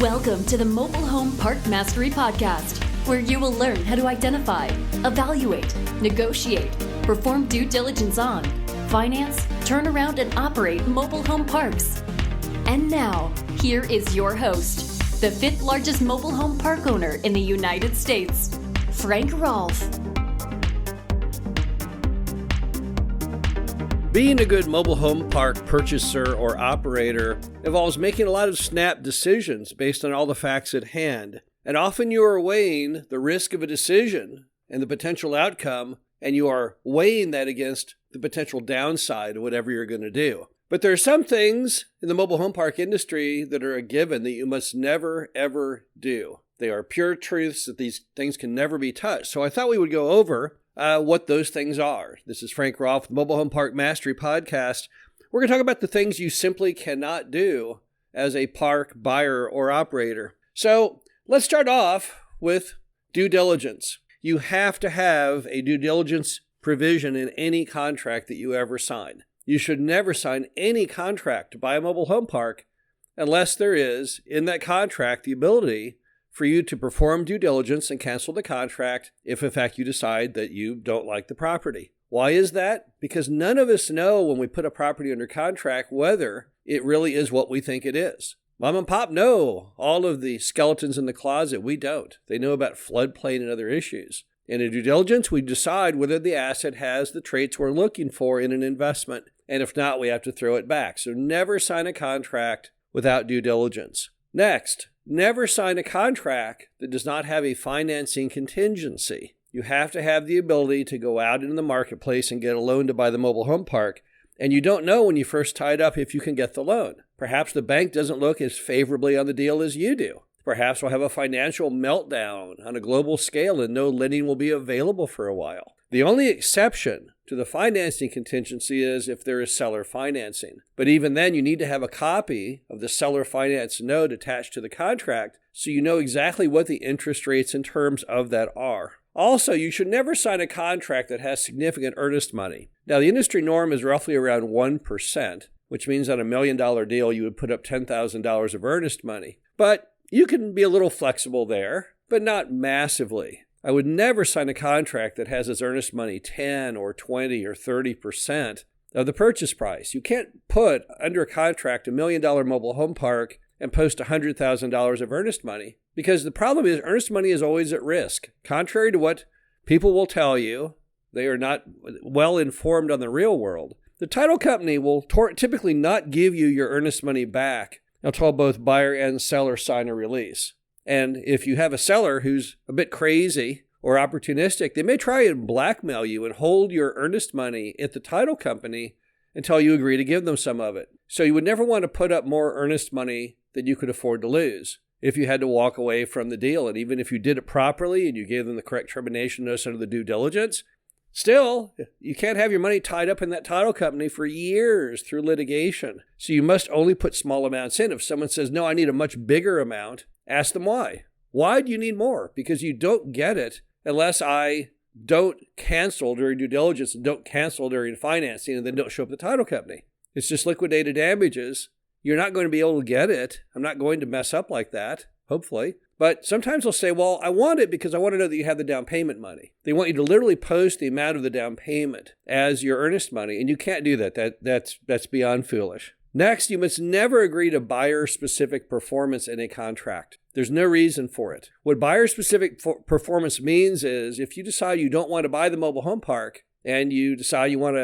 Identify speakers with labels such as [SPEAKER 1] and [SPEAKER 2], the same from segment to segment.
[SPEAKER 1] Welcome to the Mobile Home Park Mastery Podcast, where you will learn how to identify, evaluate, negotiate, perform due diligence on, finance, turn around, and operate mobile home parks. And now, here is your host, the fifth largest mobile home park owner in the United States, Frank Rolfe.
[SPEAKER 2] Being a good mobile home park purchaser or operator involves making a lot of snap decisions based on all the facts at hand. And often you are weighing the risk of a decision and the potential outcome, and you are weighing that against the potential downside of whatever you're going to do. But there are some things in the mobile home park industry that are a given that you must never, ever do. They are pure truths that these things can never be touched. So I thought we would go over what those things are. This is Frank Rolfe, the Mobile Home Park Mastery Podcast. We're going to talk about the things you simply cannot do as a park buyer or operator. So let's start off with due diligence. You have to have a due diligence provision in any contract that you ever sign. You should never sign any contract to buy a mobile home park unless there is in that contract the ability for you to perform due diligence and cancel the contract if in fact you decide that you don't like the property. Why is that? Because none of us know when we put a property under contract whether it really is what we think it is. Mom and Pop know all of the skeletons in the closet. We don't. They know about floodplain and other issues. In a due diligence, we decide whether the asset has the traits we're looking for in an investment. And if not, we have to throw it back. So never sign a contract without due diligence. Next, never sign a contract that does not have a financing contingency. You have to have the ability to go out into the marketplace and get a loan to buy the mobile home park. And you don't know when you first tie it up if you can get the loan. Perhaps the bank doesn't look as favorably on the deal as you do. Perhaps we'll have a financial meltdown on a global scale and no lending will be available for a while. The only exception to the financing contingency is if there is seller financing. But even then, you need to have a copy of the seller finance note attached to the contract so you know exactly what the interest rates and terms of that are. Also, you should never sign a contract that has significant earnest money. Now, the industry norm is roughly around 1%, which means on a $1 million deal, you would put up $10,000 of earnest money. But you can be a little flexible there, but not massively. I would never sign a contract that has as earnest money 10 or 20 or 30% of the purchase price. You can't put under a contract $1 million mobile home park and post $100,000 of earnest money because the problem is earnest money is always at risk. Contrary to what people will tell you, they are not well informed on the real world. The title company will typically not give you your earnest money back until both buyer and seller sign a release. And if you have a seller who's a bit crazy or opportunistic, they may try and blackmail you and hold your earnest money at the title company until you agree to give them some of it. So you would never want to put up more earnest money than you could afford to lose if you had to walk away from the deal. And even if you did it properly and you gave them the correct termination notice under the due diligence, still, you can't have your money tied up in that title company for years through litigation. So you must only put small amounts in. If someone says, no, I need a much bigger amount, ask them why. Why do you need more? Because you don't get it unless I don't cancel during due diligence and don't cancel during financing and then don't show up at the title company. It's just liquidated damages. You're not going to be able to get it. I'm not going to mess up like that, hopefully. But sometimes they'll say, well, I want it because I want to know that you have the down payment money. They want you to literally post the amount of the down payment as your earnest money, and you can't do that. That's beyond foolish. Next, you must never agree to buyer-specific performance in a contract. There's no reason for it. What buyer-specific performance means is if you decide you don't want to buy the mobile home park and you decide you want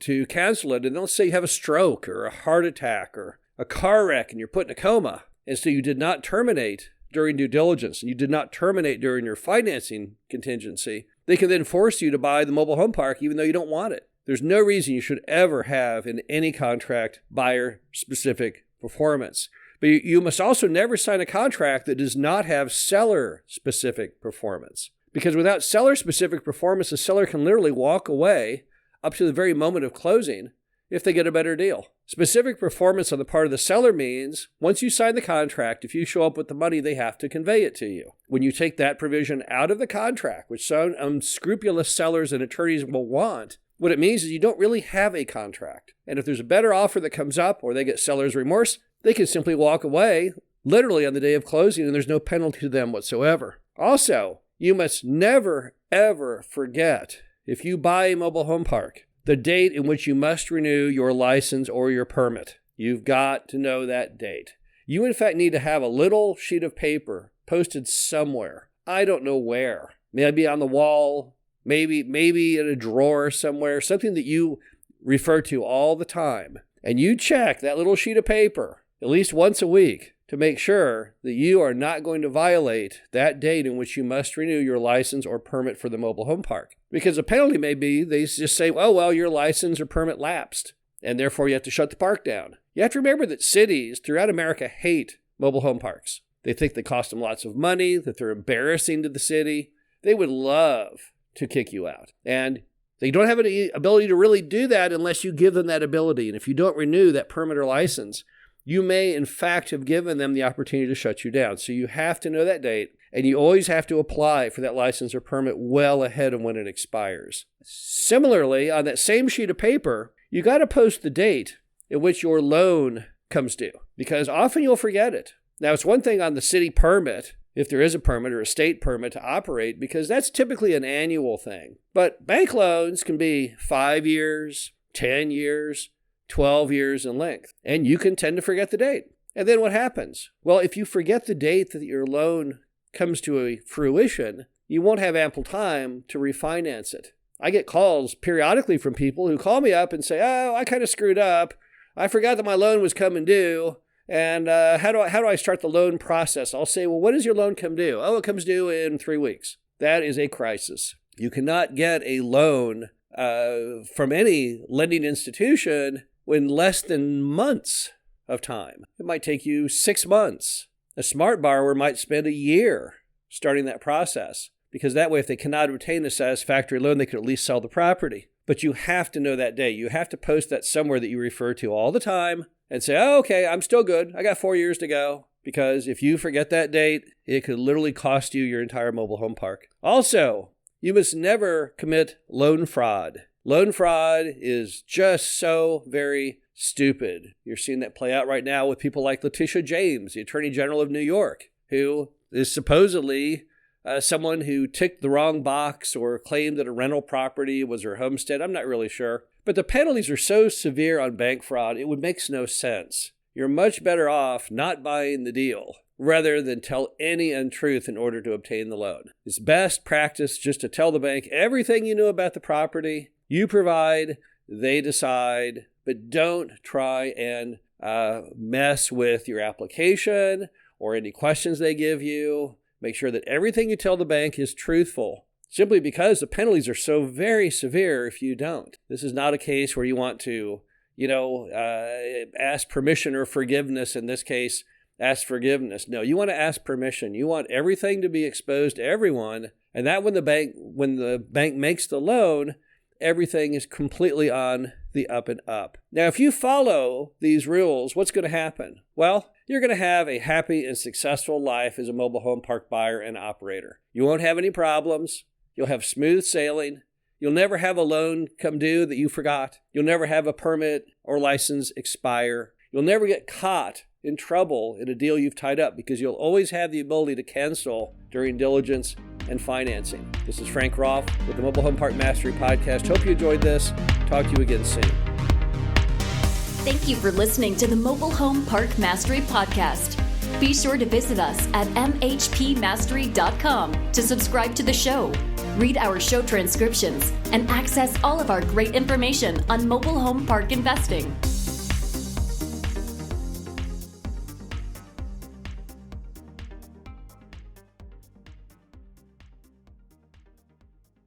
[SPEAKER 2] to cancel it, and let's say you have a stroke or a heart attack or a car wreck and you're put in a coma, and so you did not terminate during due diligence and you did not terminate during your financing contingency, they can then force you to buy the mobile home park even though you don't want it. There's no reason you should ever have in any contract buyer-specific performance. But you must also never sign a contract that does not have seller-specific performance. Because without seller-specific performance, the seller can literally walk away up to the very moment of closing if they get a better deal. Specific performance on the part of the seller means once you sign the contract, if you show up with the money, they have to convey it to you. When you take that provision out of the contract, which some unscrupulous sellers and attorneys will want, what it means is you don't really have a contract. And if there's a better offer that comes up or they get seller's remorse, they can simply walk away literally on the day of closing, and there's no penalty to them whatsoever. Also, you must never, ever forget, if you buy a mobile home park, the date in which you must renew your license or your permit. You've got to know that date. You, in fact, need to have a little sheet of paper posted somewhere. I don't know where. Maybe on the wall, maybe in a drawer somewhere, something that you refer to all the time. And you check that little sheet of paper at least once a week to make sure that you are not going to violate that date in which you must renew your license or permit for the mobile home park. Because the penalty may be they just say, oh, well, your license or permit lapsed, and therefore you have to shut the park down. You have to remember that cities throughout America hate mobile home parks. They think they cost them lots of money, that they're embarrassing to the city. They would love to kick you out. And they don't have any ability to really do that unless you give them that ability. And if you don't renew that permit or license, you may, in fact, have given them the opportunity to shut you down. So you have to know that date, and you always have to apply for that license or permit well ahead of when it expires. Similarly, on that same sheet of paper, you got to post the date at which your loan comes due, because often you'll forget it. Now, it's one thing on the city permit, if there is a permit or a state permit to operate, because that's typically an annual thing. But bank loans can be 5 years, 10 years, 12 years in length, and you can tend to forget the date. And then what happens? Well, if you forget the date that your loan comes to a fruition, you won't have ample time to refinance it. I get calls periodically from people who call me up and say, oh, I kind of screwed up. I forgot that my loan was coming due. And how do I start the loan process? I'll say, well, when does your loan come due? Oh, it comes due in 3 weeks. That is a crisis. You cannot get a loan from any lending institution in less than months of time. It might take you 6 months. A smart borrower might spend a year starting that process, because that way, if they cannot obtain a satisfactory loan, they could at least sell the property. But you have to know that date. You have to post that somewhere that you refer to all the time and say, oh, okay, I'm still good. I got 4 years to go. Because if you forget that date, it could literally cost you your entire mobile home park. Also, you must never commit loan fraud. Loan fraud is just so very stupid. You're seeing that play out right now with people like Letitia James, the Attorney General of New York, who is supposedly someone who ticked the wrong box or claimed that a rental property was her homestead. I'm not really sure. But the penalties are so severe on bank fraud, it makes no sense. You're much better off not buying the deal rather than tell any untruth in order to obtain the loan. It's best practice just to tell the bank everything you know about the property. You provide, they decide, but don't try and mess with your application or any questions they give you. Make sure that everything you tell the bank is truthful, simply because the penalties are so very severe if you don't. This is not a case where you want to, ask permission or forgiveness. In this case, ask forgiveness. No, you want to ask permission. You want everything to be exposed to everyone, and that when the bank makes the loan, everything is completely on the up and up. Now, if you follow these rules, what's going to happen? Well, you're going to have a happy and successful life as a mobile home park buyer and operator. You won't have any problems. You'll have smooth sailing. You'll never have a loan come due that you forgot. You'll never have a permit or license expire. You'll never get caught in trouble in a deal you've tied up, because you'll always have the ability to cancel during diligence and financing. This is Frank Rolfe with the Mobile Home Park Mastery Podcast. Hope you enjoyed this. Talk to you again soon.
[SPEAKER 1] Thank you for listening to the Mobile Home Park Mastery Podcast. Be sure to visit us at mhpmastery.com to subscribe to the show, read our show transcriptions, and access all of our great information on mobile home park investing.